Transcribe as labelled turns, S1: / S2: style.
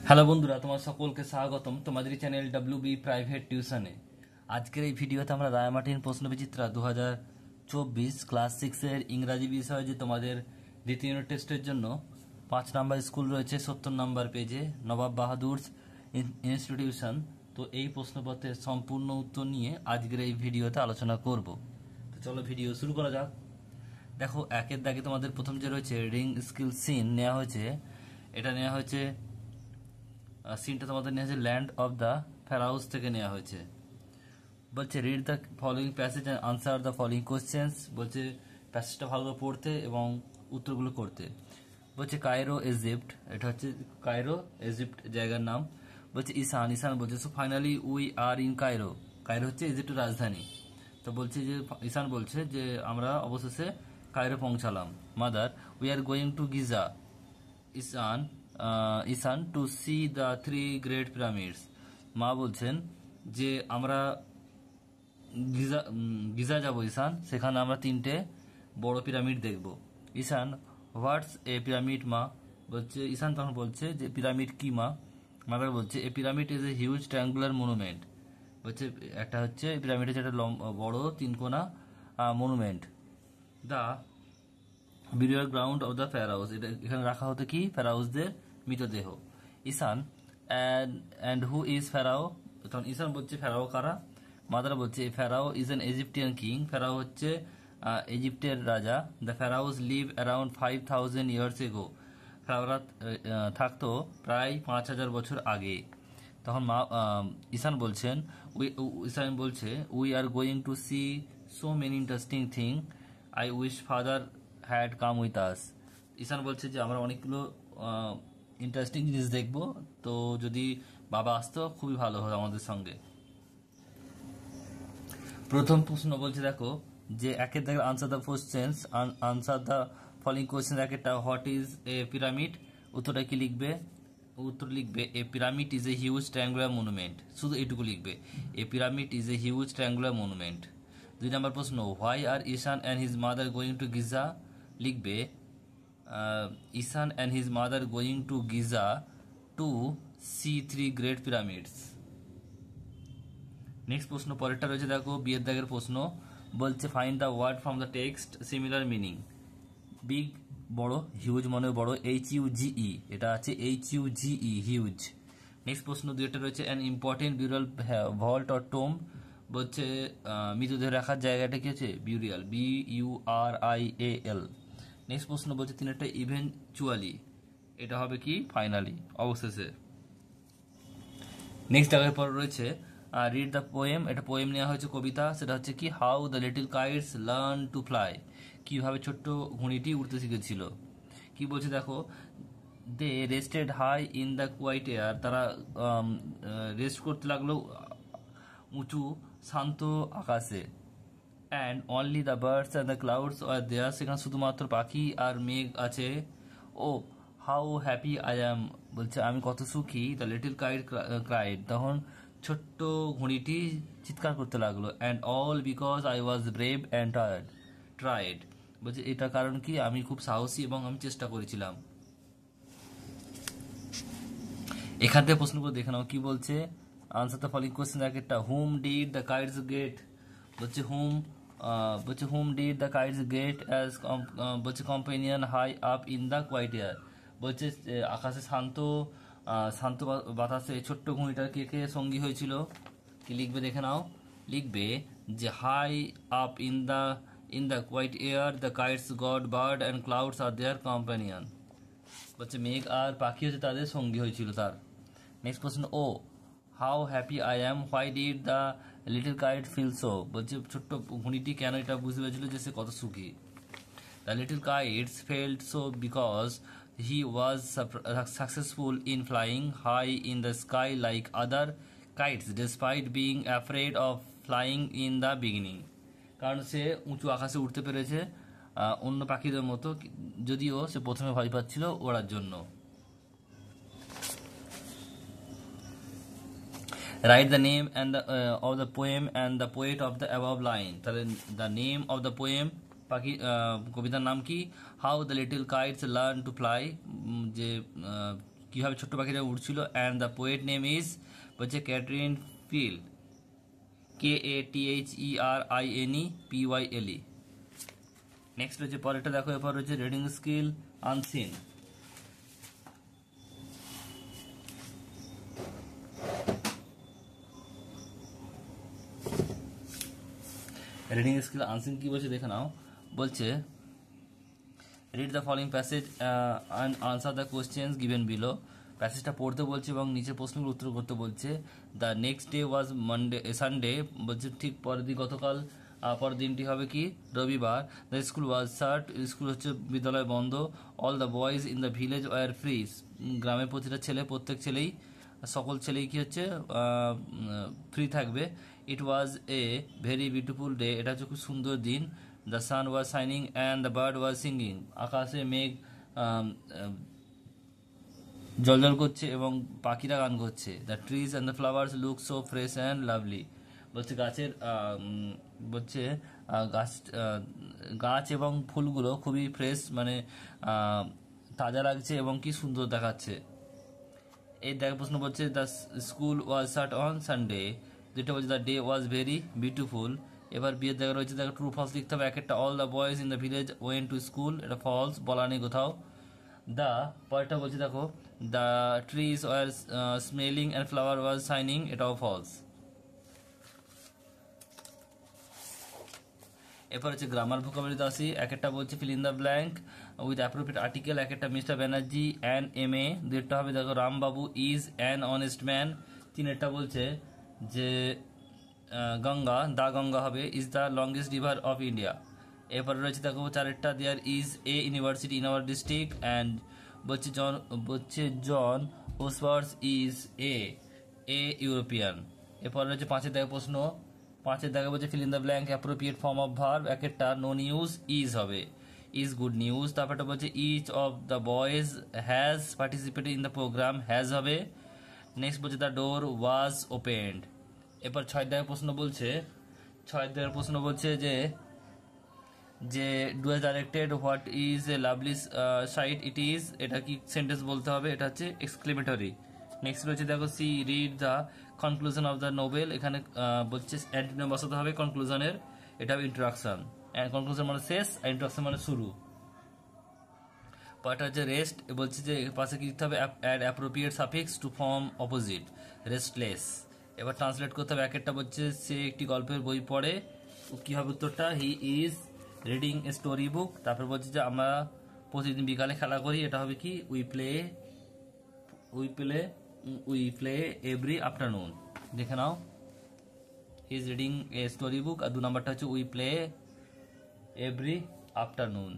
S1: Hello বন্ধুরা, তোমার সকলকে স্বাগতম তোমাদের চ্যানেল ডব্লিউবি প্রাইভেট টিউশনে। আজকের এই ভিডিওতে আমরা রায়মার্টিন প্রশ্নবিচিত্রা 2024 ক্লাস 6-এর ইংরাজি বিষয়ে যে তোমাদের দ্বিতীয় ইউনিট টেস্টের জন্য 5 নাম্বার স্কুল রয়েছে 70 নাম্বার পেজে, নবাব বাহাদুরস ইনস্টিটিউশন। তো এই প্রশ্নপত্রের সম্পূর্ণ উত্তর নিয়ে আজকের এই ভিডিওতে আলোচনা করব। তো চলো ভিডিও শুরু করা যাক। দেখো, একের দাগে তোমাদের প্রথম যে রয়েছে রিং স্কিল সিন নেওয়া হয়েছে। এটা নেওয়া হয়েছে, সিনটা তোমাদের নেওয়া হয়েছে ল্যান্ড অফ দ্য ফেরাউস থেকে নেওয়া হয়েছে। বলছে read the following passage and answer the following questions. বলছে প্যাসেজটা ভালো করে পড়তে এবং উত্তরগুলো করতে। বলছে কায়রো ইজিপ্ট, এটা হচ্ছে কায়রো ইজিপ্ট জায়গার নাম। বলছে ইসান, ইসান বলছে so finally we are in Cairo, Cairo হচ্ছে ইজিপ্টের রাজধানী। তো বলছে যে ইসান বলছে যে আমরা অবশেষে কায়রো পৌঁছালাম। Mother we are going to Giza, Ishan Ishan to see the 3 great pyramids. মা বলছেন যে আমরা গিজা গিজা যাব ইসান, সেখানে আমরা 3টে বড় পিরামিড দেখব। ইসান হোয়াটস এ পিরামিড মা? বলছে ইসান তখন বলছে যে পিরামিড কি মা? মাদার বলছে a pyramid is a huge triangular monument. বলছে একটা হচ্ছে পিরামিড হচ্ছে একটা বড় তিনকোনা monument. The burial ground of the Pharaohs, এটা এখানে রাখা হতো কি ফেরাউসদের মৃতদেহ। Ishan and who is Pharaoh? তখন ইসান বলছে ফেরাও কারা? মাদার বলছে Pharaoh is an Egyptian king, Pharaoh হচ্ছে ইজিপ্টের রাজা। The Pharaohs live around 5000 years ago, ফেরাওরা থাকতো প্রায় 5000 বছর আগে। তখন ইসান বলছেন ইসান বলছে we are going to see so many interesting thing, I wish father had come with us. Ishan বলছে যে আমরা অনেকগুলো ইন্টারেস্টিং জিনিস দেখব, তো যদি বাবা আসতো খুবই ভালো হতো আমাদের সঙ্গে। প্রথম প্রশ্ন বলছে দেখো যে একের দেখে answer the questions, answer the following question. একটা হোয়াট ইজ এ পিরামিড, উত্তরটা কি লিখবে? উত্তর লিখবে a pyramid is a huge triangular monument, শুধু এইটুকু লিখবে a pyramid is a huge triangular monument. 2 নম্বর প্রশ্ন why are Ishan and his mother going to Giza, লিখবে Ishan and his mother going to Giza to see 3 great pyramids. Next প্রশ্ন পরেরটা রয়েছে দেখো বিয়ের দাগের প্রশ্ন। বলছে find the word from the text similar meaning. Big বড়, হিউজ মানে বড়, HUGE, এটা আছে HUGE হিউজ। নেক্সট প্রশ্ন দুইটা রয়েছে an important burial vault or Tomé. বলছে মৃতদেহ রাখার জায়গাটা কি হচ্ছে বিউরিয়াল, BURIAL। নেক্সট প্রশ্ন বলছে তিনটা ইভেনচুয়ালি, এটা হবে কি ফাইনালি, অবশেষে। নেক্সট জায়গায় পর রয়েছে রিড দ্য পোয়েম, এটা পোয়েম নেওয়া হয়েছে কবিতা, সেটা হচ্ছে কি how the little kites learn to fly, কিভাবে ছোট্ট ঘুড়িটি উড়তে শিখেছিল। কি বলছে দেখো they rested high in the quiet air, তারা রেস্ট করতে লাগলো উঁচু শান্ত আকাশে। And only the birds and the clouds are there, সেখানে শুধুমাত্র পাখি আর মেঘ আছে। Oh how happy I am, বলছে আমি কত সুখী। দ্য লিটল কাইট ক্রাইড, তখন ছোট্ট ঘুড়িটি চিৎকার করতে লাগলো। And all because I was brave and tried, বলছে এটা কারণ কি আমি খুব সাহসী এবং আমি চেষ্টা করেছিলাম। এখান থেকে প্রশ্নগুলো দেখে নাও কি বলছে। আনসার দ্য ফলোইং কোশ্চেন একটা whom did the kites get, বলছে whom did the kites get as, বলছে companion high up in the quiet air, বলছে আকাশে শান্ত বাতাসে ছোট্ট ঘুড়িটার কে কে সঙ্গী হয়েছিল। কি লিখবে দেখে নাও, লিখবে যে high up in the quiet air the kites got bird and clouds are their companion, বলছে মেঘ আর পাখি হচ্ছে তাদের সঙ্গী হয়েছিল তার। Next question oh how happy I am why did the little kite feel so, বলছে ছোট্ট ঘুড়িটি কেন এটা বুঝতে পেরেছিল যে সে কত সুখী। The little kites felt so because he was successful in flying high in the sky like other kites despite being afraid of flying in the beginning, কারণ সে উঁচু আকাশে উঠতে পেরেছে অন্য পাখিদের মতো, যদিও সে প্রথমে ভয় পাচ্ছিল ওড়ার জন্য। Write the name and of the poem and the poet of the above line, তাহলে the name of the poem পাখি কবিতার নাম কি, how the little kites learn to fly, যে কিভাবে ছোট্ট পাখিরা উড়ছিল। And the poet name is বলছে ক্যাটরিন পিল, KATHERINEPYLE। নেক্সট হচ্ছে পরেরটা দেখো, এরপর হচ্ছে reading skill unseen. Reading skill unseen কি বলছে দেখে নাও। বলছে read the following passage and answer the questions given below. প্যাসেজটা পড়তে বলছে এবং নিচে প্রশ্নের উত্তর করতে বলছে। The next day was Sunday, বলছে ঠিক পরের দিন গতকাল পরের দিনটি হবে কি রবিবার। The school was shut, school হচ্ছে বিদ্যালয় বন্ধ। All the boys in the village were free, গ্রামের প্রতিটা ছেলে প্রত্যেক ছেলেই সকল ছেলেই কি হচ্ছে ফ্রি থাকবে। ইট ওয়াজ এ ভেরি বিউটিফুল ডে, এটা হচ্ছে খুব সুন্দর দিন। The sun was shining and the bird was singing, আকাশে মেঘ জলজল করছে এবং পাখিরা গান করছে। The trees and the flowers look so fresh and lovely, বলছে গাছের বলছে গাছ এবং ফুলগুলো খুবই ফ্রেশ, মানে তাজা লাগছে এবং কি সুন্দর দেখাচ্ছে। এই দেখ প্রশ্ন বলছে the school was shut on Sunday, যেটা বলছে the day was very beautiful. এবার বিয়ের জায়গা রয়েছে, দেখো ট্রু ফলস লিখতে হবে। এক একটা all the boys in the village went to school, এটা ফলস, বলা নেই কোথাও। দ্য পরেরটা বলছে দেখো the trees war smelling and flower was shining, এটাও ফলস। এরপর হচ্ছে গ্রামার ভোকাবুলারিতে আসি। এক একটা বলছে fill in the blank with appropriate article. এক একটা মিস্টার ব্যানার্জি অ্যান MA, দুইটা হবে দেখো রামবাবু ইজ অ্যান অনেস্ট ম্যান। তিনেরটা বলছে যে গঙ্গা, দা গঙ্গা হবে is the longest river of India. এরপরে রয়েছে দেখো চারেরটা there is a university in our district and বলছে জন ওসওয়ার্স ইজ এ ইউরোপিয়ান। এরপরে রয়েছে পাঁচের দেখো প্রশ্ন, পাঁচের দেখা বলছে fill in the blank appropriate form of verb. এক একটা নো নিউজ ইজ হবে, ইজ গুড নিউজ। তারপরটা বলছে each of the boys has participated in the program, has হবে। নেক্সট বলছে দ্য ডোর ওয়াজ ওপেন্ড। এরপর ছয় দেখা প্রশ্ন বলছে, যে do has directed what is a lovely sight it is, এটা কি সেন্টেন্স বলতে হবে, এটা হচ্ছে এক্সক্লেমেটরি। নেক্সট রয়েছে দেখো C read the conclusion of the novel, এখানে বলছে অ্যান্টিনিয়াম বসাতে হবে কনক্লুশনের, এটা হবে ইন্ট্রোডাকশন। কনক্লুশন মানে শেষ আর ইন্ট্রোডাকশন মানে শুরু। পরেরটা হচ্ছে রেস্ট, বলছে যে পাশে কি লিখতে হবে add appropriate suffix to form opposite, restless. এবার ট্রান্সলেট করতে হবে। এক একটা বলছে সে একটি গল্পের বই পড়ে, কি হবে উত্তরটা হি ইজ রিডিং এ স্টোরি বুক। তারপর বলছে যে আমরা প্রতিদিন বিকালে খেলা করি, এটা হবে কি উই প্লে এভরি আফটারনুন। দেখে নাও he is reading a story book, আর 2 নম্বরটা হচ্ছে উই প্লে এভরি আফটারনুন।